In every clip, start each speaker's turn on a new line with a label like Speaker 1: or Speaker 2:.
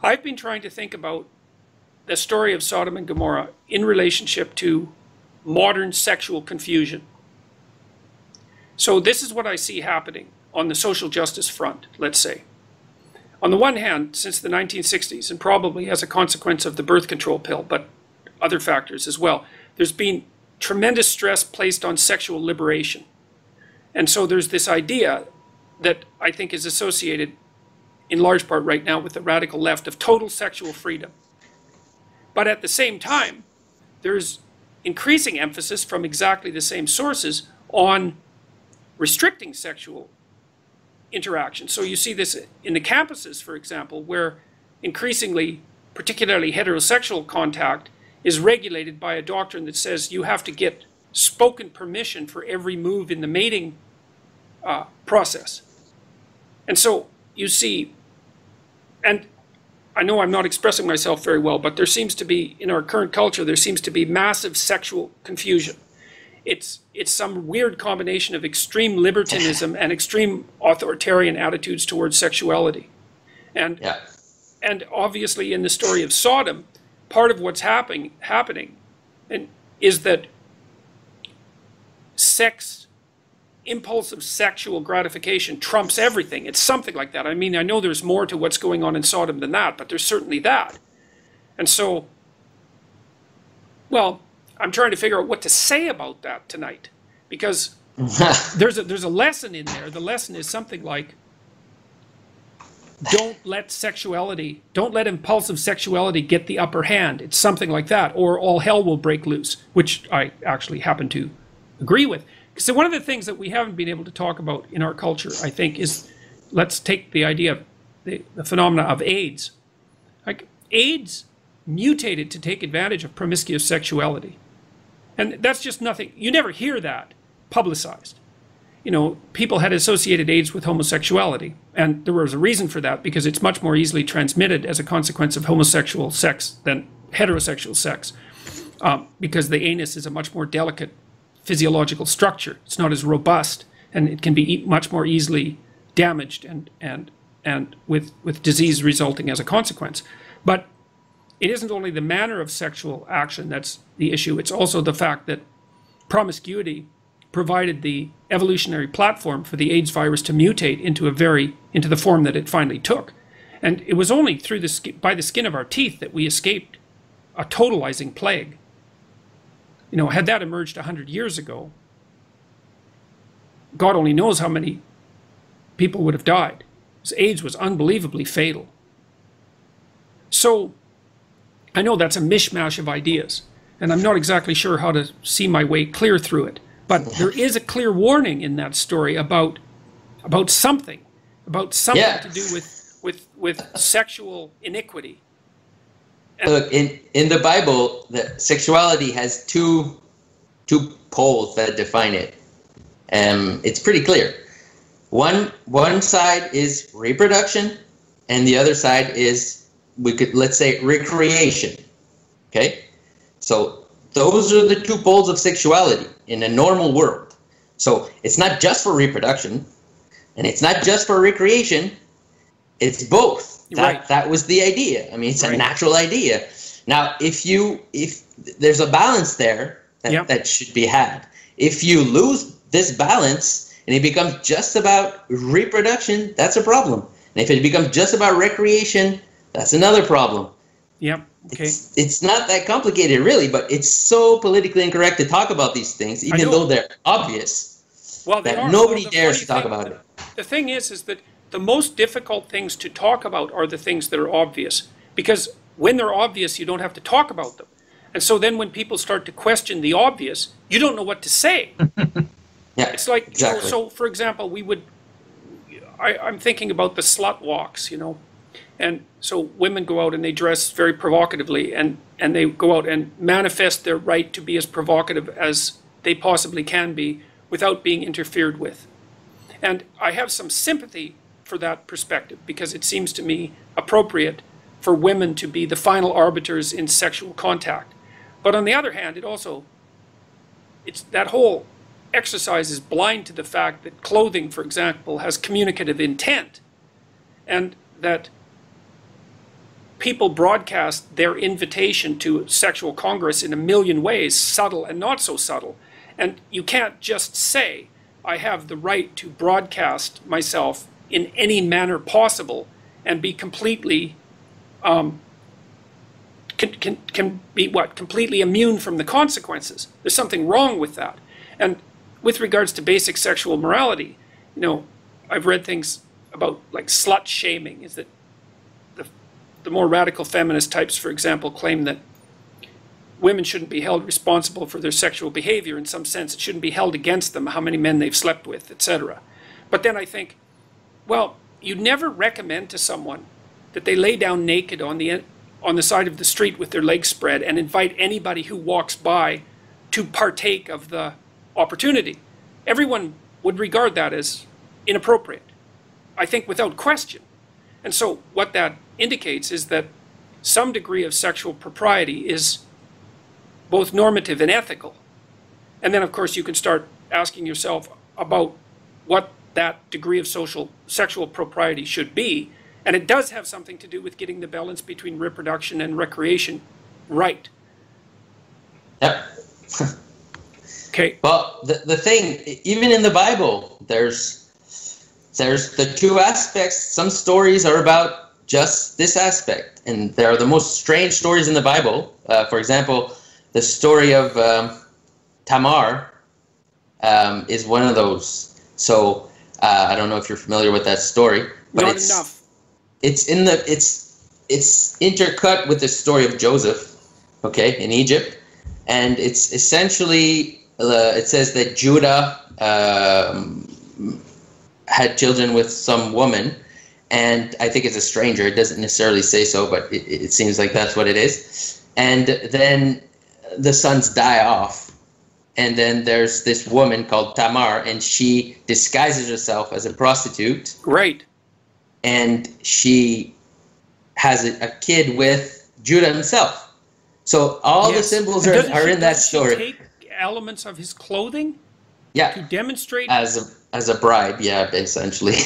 Speaker 1: I've been trying to think about the story of Sodom and Gomorrah in relationship to modern sexual confusion. So this is what I see happening on the social justice front, let's say. On the one hand, since the 1960s, and probably as a consequence of the birth control pill, but other factors as well, there's been tremendous stress placed on sexual liberation. And so there's this idea that I think is associated in large part right now with the radical left of total sexual freedom. But at the same time, there's increasing emphasis from exactly the same sources on restricting sexual interaction. So you see this in the campuses, for example, where increasingly, particularly heterosexual contact is regulated by a doctrine that says you have to get spoken permission for every move in the mating process. And so you see, and I know I'm not expressing myself very well, but there seems to be, in our current culture, there seems to be massive sexual confusion. It's some weird combination of extreme libertinism and extreme authoritarian attitudes towards sexuality. And obviously in the story of Sodom, part of what's happening is that impulsive sexual gratification trumps everything. It's something like that. I mean, I know there's more to what's going on in Sodom than that, but there's certainly that. And so, well, I'm trying to figure out what to say about that tonight, because there's a lesson in there. The lesson is something like, don't let impulsive sexuality get the upper hand. It's something like that, or all hell will break loose, which I actually happen to agree with. So one of the things that we haven't been able to talk about in our culture, I think, is, let's take the idea of the phenomena of AIDS. Like, AIDS mutated to take advantage of promiscuous sexuality. And that's just nothing. You never hear that publicized. You know, people had associated AIDS with homosexuality, and there was a reason for that, because it's much more easily transmitted as a consequence of homosexual sex than heterosexual sex, because the anus is a much more delicate physiological structure. It's not as robust, and it can be much more easily damaged and with disease resulting as a consequence. But it isn't only the manner of sexual action that's the issue, it's also the fact that promiscuity provided the evolutionary platform for the AIDS virus to mutate into the form that it finally took. And it was only through by the skin of our teeth that we escaped a totalizing plague. You know, had that emerged 100 years ago, God only knows how many people would have died, because AIDS was unbelievably fatal. So I know that's a mishmash of ideas, and I'm not exactly sure how to see my way clear through it. But there is a clear warning in that story about something to do with sexual iniquity.
Speaker 2: Look, in the Bible, the sexuality has two poles that define it. It's pretty clear. One side is reproduction, and the other side is, let's say, recreation. Okay? So those are the two poles of sexuality in a normal world. So it's not just for reproduction, and it's not just for recreation. It's both. That was the idea. I mean, it's a natural idea. Now, if there's a balance there that should be had. If you lose this balance and it becomes just about reproduction, that's a problem. And if it becomes just about recreation, that's another problem.
Speaker 1: Yep. Okay.
Speaker 2: It's not that complicated, really, but it's so politically incorrect to talk about these things, even though they're obvious.
Speaker 1: Well,
Speaker 2: nobody dares to talk about it.
Speaker 1: The thing is that the most difficult things to talk about are the things that are obvious, because when they're obvious, you don't have to talk about them. And so then when people start to question the obvious, you don't know what to say. It's like, exactly. So for example, I'm thinking about the slut walks, you know, and so women go out and they dress very provocatively, and they go out and manifest their right to be as provocative as they possibly can be without being interfered with. And I have some sympathy for that perspective, because it seems to me appropriate for women to be the final arbiters in sexual contact. But on the other hand, that whole exercise is blind to the fact that clothing, for example, has communicative intent, and that people broadcast their invitation to sexual congress in a million ways, subtle and not so subtle. And you can't just say, I have the right to broadcast myself in any manner possible and be completely, can be what? Completely immune from the consequences. There's something wrong with that. And with regards to basic sexual morality, you know, I've read things about like slut shaming, is that the more radical feminist types, for example, claim that women shouldn't be held responsible for their sexual behavior. In some sense, it shouldn't be held against them how many men they've slept with, etc. But then I think, well, you'd never recommend to someone that they lay down naked on the side of the street with their legs spread and invite anybody who walks by to partake of the opportunity. Everyone would regard that as inappropriate, I think, without question. And so what that indicates is that some degree of sexual propriety is both normative and ethical. And then, of course, you can start asking yourself about what that degree of sexual propriety should be. And it does have something to do with getting the balance between reproduction and recreation right.
Speaker 2: Yep.
Speaker 1: Okay.
Speaker 2: Well, the thing, even in the Bible, there's the two aspects. Some stories are about just this aspect, and there are the most strange stories in the Bible. For example, the story of Tamar is one of those. So I don't know if you're familiar with that story, but
Speaker 1: not enough.
Speaker 2: It's intercut with the story of Joseph, okay, in Egypt, and it's essentially it says that Judah had children with some woman, and I think it's a stranger. It doesn't necessarily say so, but it seems like that's what it is. And then the sons die off, and then there's this woman called Tamar, and she disguises herself as a prostitute.
Speaker 1: Right.
Speaker 2: And she has a kid with Judah himself. So all the symbols are in that story.
Speaker 1: Does she take elements of his clothing?
Speaker 2: Yeah.
Speaker 1: To demonstrate?
Speaker 2: As a bribe, yeah, essentially.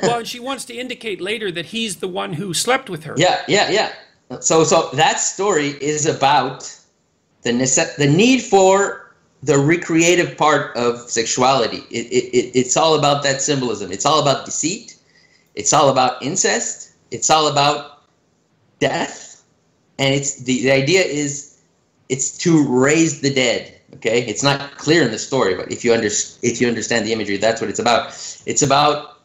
Speaker 1: Well, and she wants to indicate later that he's the one who slept with her.
Speaker 2: Yeah. So that story is about the need for the recreative part of sexuality. It's all about that symbolism. It's all about deceit. It's all about incest. It's all about death. And it's the idea is it's to raise the dead. Okay, it's not clear in the story, but if you understand the imagery, that's what it's about. It's about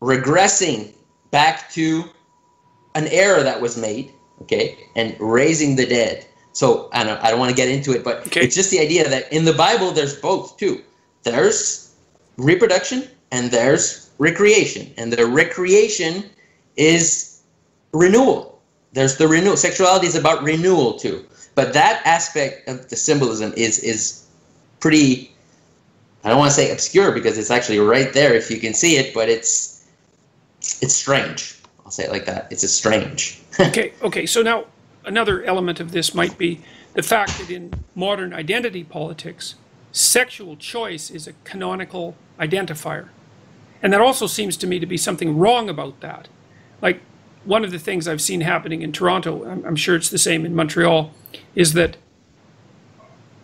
Speaker 2: regressing back to an error that was made, okay, and raising the dead. So I don't want to get into it, but It's just the idea that in the Bible there's both too. There's reproduction and there's recreation, and the recreation is renewal. There's the renewal. Sexuality is about renewal too. But that aspect of the symbolism is pretty, I don't want to say obscure because it's actually right there if you can see it, but it's strange. I'll say it like that. It's strange.
Speaker 1: Okay. So now another element of this might be the fact that in modern identity politics, sexual choice is a canonical identifier. And that also seems to me to be something wrong about that. Like, one of the things I've seen happening in Toronto, I'm sure it's the same in Montreal, is that,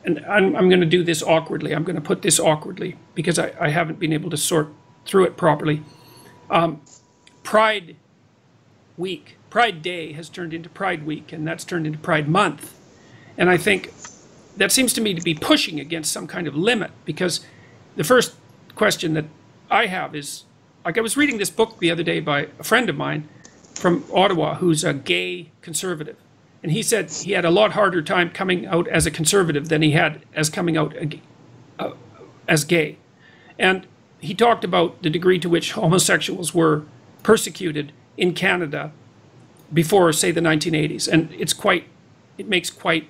Speaker 1: and I'm going to do this awkwardly, I'm going to put this awkwardly, because I haven't been able to sort through it properly. Pride Week, Pride Day has turned into Pride Week, and that's turned into Pride Month. And I think that seems to me to be pushing against some kind of limit, because the first question that I have is, like, I was reading this book the other day by a friend of mine from Ottawa who's a gay conservative. And he said he had a lot harder time coming out as a conservative than he had as coming out as gay. And he talked about the degree to which homosexuals were persecuted in Canada before, say, the 1980s. And it makes quite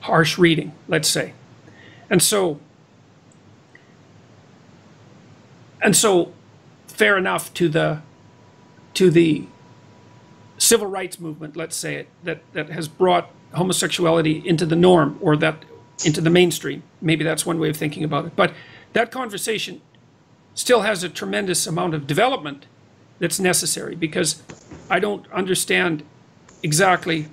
Speaker 1: harsh reading, let's say. And so fair enough to the civil rights movement, let's say, that has brought homosexuality into the norm, or that into the mainstream. Maybe that's one way of thinking about it. But that conversation still has a tremendous amount of development that's necessary, because I don't understand exactly.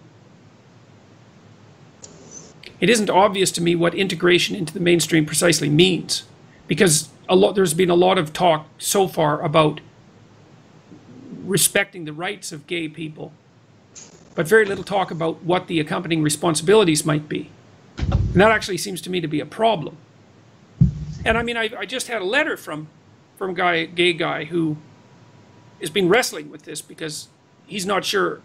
Speaker 1: It isn't obvious to me what integration into the mainstream precisely means, because there's been a lot of talk so far about respecting the rights of gay people, but very little talk about what the accompanying responsibilities might be. And that actually seems to me to be a problem. And I mean, I just had a letter from a gay guy who has been wrestling with this because he's not sure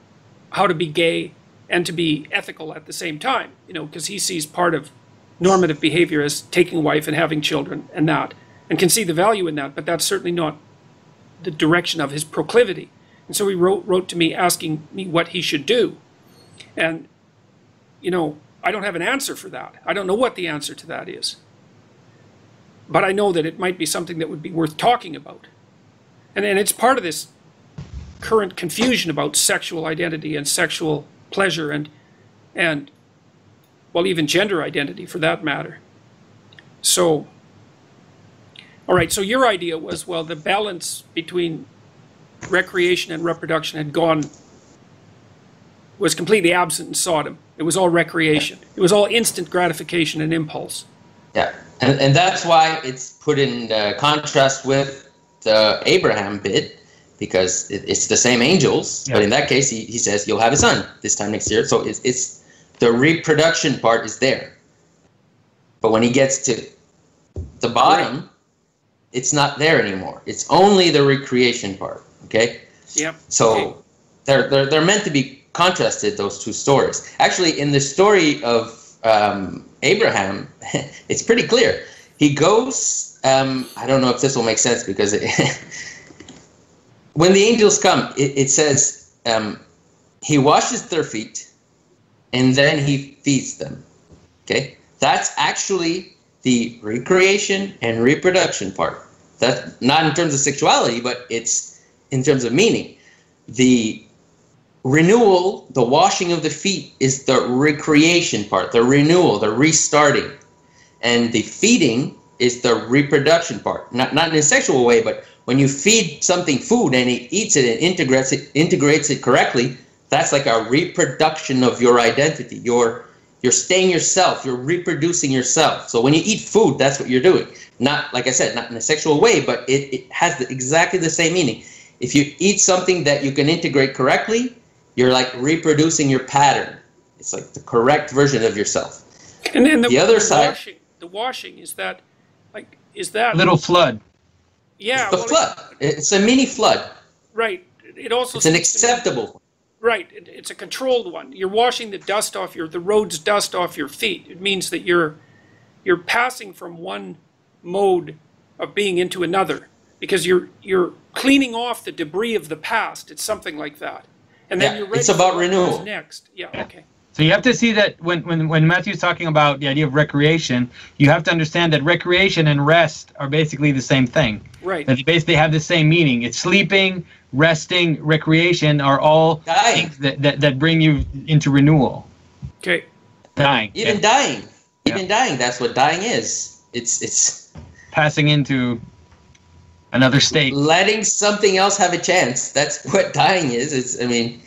Speaker 1: how to be gay and to be ethical at the same time, you know, because he sees part of normative behavior as taking a wife and having children and that, and can see the value in that, but that's certainly not the direction of his proclivity. And so he wrote to me asking me what he should do. And, you know, I don't have an answer for that. I don't know what the answer to that is. But I know that it might be something that would be worth talking about. And it's part of this current confusion about sexual identity and sexual pleasure and well, even gender identity for that matter. So, all right, so your idea was, well, the balance between recreation and reproduction was completely absent in Sodom. It was all recreation. It was all instant gratification and impulse.
Speaker 2: Yeah, and that's why it's put in contrast with the Abraham bit, because it's the same angels, but in that case, he says, you'll have a son this time next year. So it's the reproduction part is there. But when he gets to the bottom, it's not there anymore. It's only the recreation part, okay?
Speaker 1: Yep.
Speaker 2: So they're meant to be contrasted, those two stories. Actually, in the story of Abraham, it's pretty clear. He goes, I don't know if this will make sense, because when the angels come, it says he washes their feet and then he feeds them. Okay? That's actually the recreation and reproduction part. That's not in terms of sexuality, but it's in terms of meaning. The renewal, the washing of the feet, is the recreation part, the renewal, the restarting. And the feeding is the reproduction part. Not in a sexual way, but when you feed something food and it eats it and integrates it correctly, that's like a reproduction of your identity. You're staying yourself, you're reproducing yourself. So when you eat food, that's what you're doing. Not, like I said, not in a sexual way, but it has exactly the same meaning. If you eat something that you can integrate correctly, you're like reproducing your pattern. It's like the correct version of yourself.
Speaker 1: And then
Speaker 2: the other side,
Speaker 1: the washing is that
Speaker 3: little flood.
Speaker 2: Yeah, it's the flood. It's a mini flood.
Speaker 1: Right. It also
Speaker 2: it's an acceptable one.
Speaker 1: Right. It's a controlled one. You're washing the dust off the road's dust off your feet. It means that you're passing from one mode of being into another, because you're cleaning off the debris of the past. It's something like that. And then you're ready.
Speaker 2: It's about renewal.
Speaker 1: Next. Yeah, okay.
Speaker 3: So you have to see that when Matthew's talking about the idea of recreation, you have to understand that recreation and rest are basically the same thing.
Speaker 1: Right.
Speaker 3: That they basically have the same meaning. It's sleeping, resting, recreation are all things that bring you into renewal.
Speaker 1: Okay.
Speaker 3: Dying.
Speaker 2: Even dying. Even dying, that's what dying is. It's
Speaker 3: passing into another state.
Speaker 2: Letting something else have a chance. That's what dying is. I mean